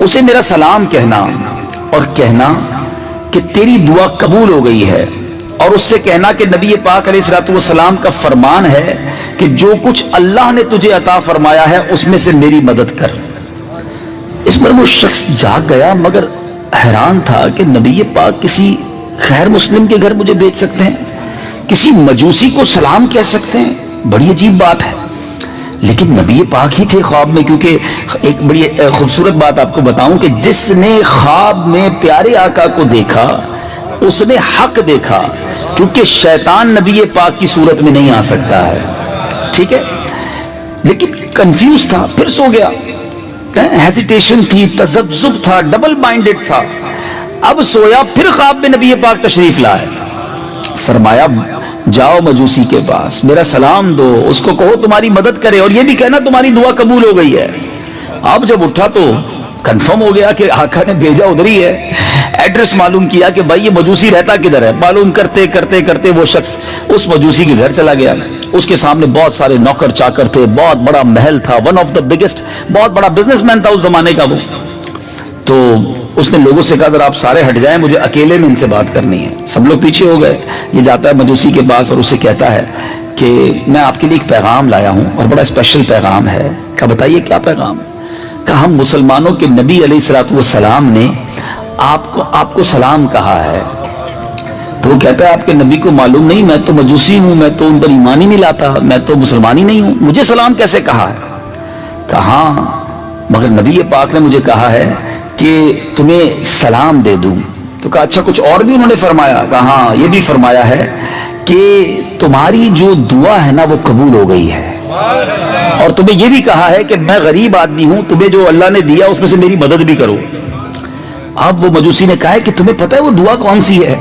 اسے میرا سلام کہنا اور کہنا کہ تیری دعا قبول ہو گئی ہے، اور اس سے کہنا کہ نبی پاک علیہ الصلوۃ والسلام کا فرمان ہے کہ جو کچھ اللہ نے تجھے عطا فرمایا ہے اس میں سے میری مدد کر۔ اس میں وہ شخص جاگ گیا، مگر حیران تھا کہ نبی پاک کسی غیر مسلم کے گھر مجھے بھیج سکتے ہیں، کسی مجوسی کو سلام کہہ سکتے ہیں، بڑی عجیب بات ہے۔ لیکن نبی پاک ہی تھے خواب میں، کیونکہ ایک بڑی خوبصورت بات آپ کو بتاؤں کہ جس نے خواب میں پیارے آقا کو دیکھا اس نے حق دیکھا، کیونکہ شیطان نبی پاک کی صورت میں نہیں آ سکتا ہے، ٹھیک ہے؟ لیکن کنفیوز تھا، پھر سو گیا، ہیزیٹیشن تھی، تذبذب تھا، ڈبل مائنڈڈ تھا۔ اب سویا، پھر خواب میں نبی پاک تشریف لائے، فرمایا جاؤ مجوسی کے پاس، میرا سلام دو، اس کو کہو تمہاری مدد کرے، اور یہ بھی کہنا تمہاری دعا قبول ہو گئی ہے۔ اب جب اٹھا تو کنفرم ہو گیا کہ آقا نے بھیجا ادھر ہی ہے۔ ایڈریس معلوم کیا کہ بھائی یہ مجوسی رہتا کدھر ہے، معلوم کرتے کرتے کرتے وہ شخص اس مجوسی کے گھر چلا گیا۔ اس کے سامنے بہت سارے نوکر چاکر تھے، بہت بڑا محل تھا، ون آف دا بگیسٹ، بہت بڑا بزنس مین تھا اس زمانے کا وہ۔ تو اس نے لوگوں سے کہا اگر آپ سارے ہٹ جائیں، مجھے اکیلے میں ان سے بات کرنی ہے۔ سب لوگ پیچھے ہو گئے۔ یہ جاتا ہے مجوسی کے پاس اور اسے کہتا ہے کہ میں آپ کے لیے ایک پیغام لایا ہوں اور بڑا اسپیشل پیغام ہے۔ کہا بتائیے کیا پیغام؟ کہا ہم مسلمانوں کے نبی علیہ الصلوۃ والسلام نے آپ کو سلام کہا ہے۔ تو وہ کہتا ہے آپ کے نبی کو معلوم نہیں، میں تو مجوسی ہوں، میں تو ان پر ایمان ہی نہیں لاتا، میں تو مسلمان ہی نہیں ہوں، مجھے سلام کیسے کہا ہے؟ کہا مگر نبی پاک نے مجھے کہا ہے کہ تمہیں سلام دے دوں۔ تو کہا اچھا کچھ اور بھی انہوں نے فرمایا؟ کہا ہاں یہ بھی فرمایا ہے کہ تمہاری جو دعا ہے نا وہ قبول ہو گئی ہے، اور تمہیں یہ بھی کہا ہے کہ میں غریب آدمی ہوں، تمہیں جو اللہ نے دیا اس میں سے میری مدد بھی کرو۔ اب وہ مجوسی نے کہا ہے کہ تمہیں پتہ ہے وہ دعا کون سی ہے؟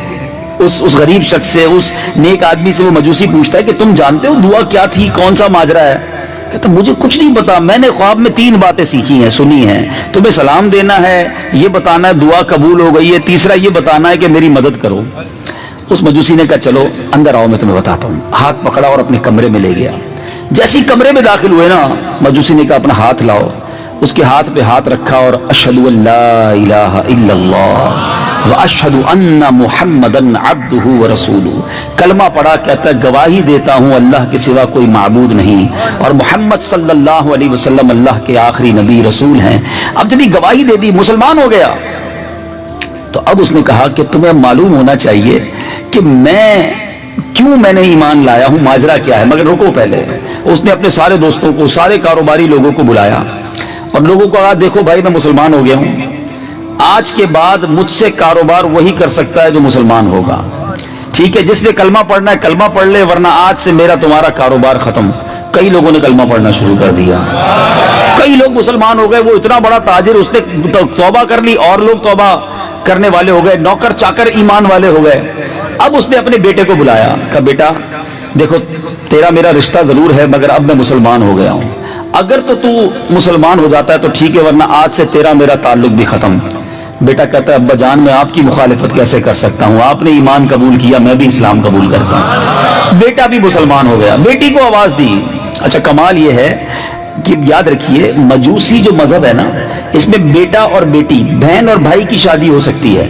اس غریب شخص سے، اس نیک آدمی سے وہ مجوسی پوچھتا ہے کہ تم جانتے ہو دعا کیا تھی، کون سا ماجرا ہے؟ کہتا مجھے کچھ نہیں پتا، میں نے خواب میں 3 باتیں سیکھی ہیں، سنی ہیں، تمہیں سلام دینا ہے، یہ بتانا ہے دعا قبول ہو گئی ہے، تیسرا یہ بتانا ہے کہ میری مدد کرو۔ اس مجوسی نے کہا چلو اندر آؤ میں تمہیں بتاتا ہوں۔ ہاتھ پکڑا اور اپنے کمرے میں لے گیا۔ جیسی کمرے میں داخل ہوئے نا، مجوسی نے کہا اپنا ہاتھ لاؤ۔ اس کے ہاتھ پہ ہاتھ رکھا اور اشہد ان لا الہ الا اللہ واشہد ان محمدن عبدہ ورسولہ، کلمہ پڑھا، کہتا ہے گواہی دیتا ہوں اللہ کے سوا کوئی معبود نہیں، اور محمد صلی اللہ علیہ وسلم اللہ کے آخری نبی رسول ہیں۔ اب جب یہ گواہی دے دی، مسلمان ہو گیا۔ تو اب اس نے کہا کہ تمہیں معلوم ہونا چاہیے کہ میں نے ایمان لایا ہوں، ماجرا کیا ہے، مگر رکو پہلے۔ اس نے اپنے سارے دوستوں کو، سارے کاروباری لوگوں کو بلایا اور لوگوں کو کہا دیکھو بھائی میں مسلمان ہو گیا ہوں، آج کے بعد مجھ سے کاروبار وہی کر سکتا ہے جو مسلمان ہوگا، ٹھیک ہے؟ جس نے کلمہ پڑھنا ہے کلمہ پڑھ لے، ورنہ آج سے میرا تمہارا کاروبار ختم۔ کئی لوگوں نے کلمہ پڑھنا شروع کر دیا، کئی لوگ مسلمان ہو گئے۔ وہ اتنا بڑا تاجر، اس نے توبہ کر لی، اور لوگ توبہ کرنے والے ہو گئے، نوکر چاکر ایمان والے ہو گئے۔ اب اس نے اپنے بیٹے کو بلایا، کہا بیٹا دیکھو تیرا میرا رشتہ ضرور ہے، مگر اب میں مسلمان ہو گیا ہوں، اگر تو مسلمان ہو جاتا ہے تو ٹھیک ہے، ورنہ آج سے تیرا میرا تعلق بھی ختم۔ بیٹا کہتا ہے ابا جان میں آپ کی مخالفت کیسے کر سکتا ہوں، آپ نے ایمان قبول کیا، میں بھی اسلام قبول کرتا ہوں۔ بیٹا بھی مسلمان ہو گیا، بیٹی کو آواز دی۔ اچھا کمال یہ ہے کہ یاد رکھیے مجوسی جو مذہب ہے نا، اس میں بیٹا اور بیٹی، بہن اور بھائی کی شادی ہو سکتی ہے۔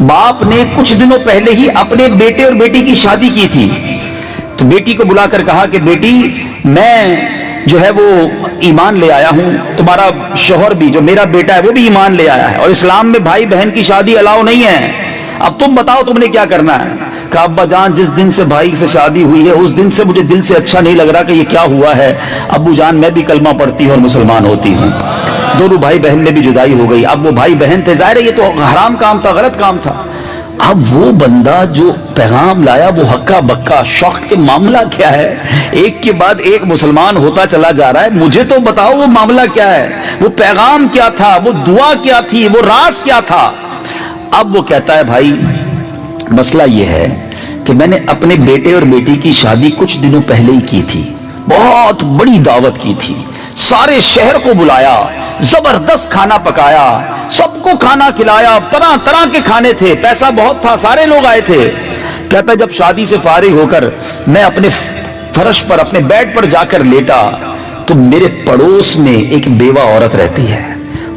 باپ نے کچھ دنوں پہلے ہی اپنے بیٹے اور بیٹی کی شادی کی تھی، تو بیٹی کو بلا کر کہا کہ بیٹی میں جو ہے وہ ایمان لے آیا ہوں، تمہارا شوہر بھی جو میرا بیٹا ہے وہ بھی ایمان لے آیا ہے، اور اسلام میں بھائی بہن کی شادی الاؤ نہیں ہے، اب تم بتاؤ تم نے کیا کرنا ہے؟ کہا ابا جان جس دن سے بھائی سے شادی ہوئی ہے اس دن سے مجھے دل سے اچھا نہیں لگ رہا کہ یہ کیا ہوا ہے، ابو جان میں بھی کلمہ پڑھتی ہوں اور مسلمان ہوتی ہوں۔ دونوں بھائی بہن میں بھی جدائی ہو گئی۔ اب وہ بھائی بہن تھے، ظاہر ہے یہ تو حرام کام تھا، غلط کام تھا۔ اب وہ بندہ جو پیغام لایا وہ ہکا بکا، شوق کے معاملہ کیا ہے، ایک کے بعد ایک مسلمان ہوتا چلا جا رہا ہے، مجھے تو بتاؤ وہ معاملہ کیا ہے، وہ پیغام کیا تھا، وہ دعا کیا تھی، وہ راز کیا تھا۔ اب وہ کہتا ہے بھائی مسئلہ یہ ہے کہ میں نے اپنے بیٹے اور بیٹی کی شادی کچھ دنوں پہلے ہی کی تھی، بہت بڑی دعوت کی تھی، سارے شہر کو بلایا، زبردست کھانا پکایا، سب کو کھانا کھلایا، طرح طرح کے کھانے تھے، پیسہ بہت تھا، سارے لوگ آئے تھے۔ کہتا ہے جب شادی سے فارغ ہو کر میں اپنے فرش پر، اپنے بیڈ پر جا کر لیٹا تو میرے پڑوس میں ایک بیوہ عورت رہتی ہے،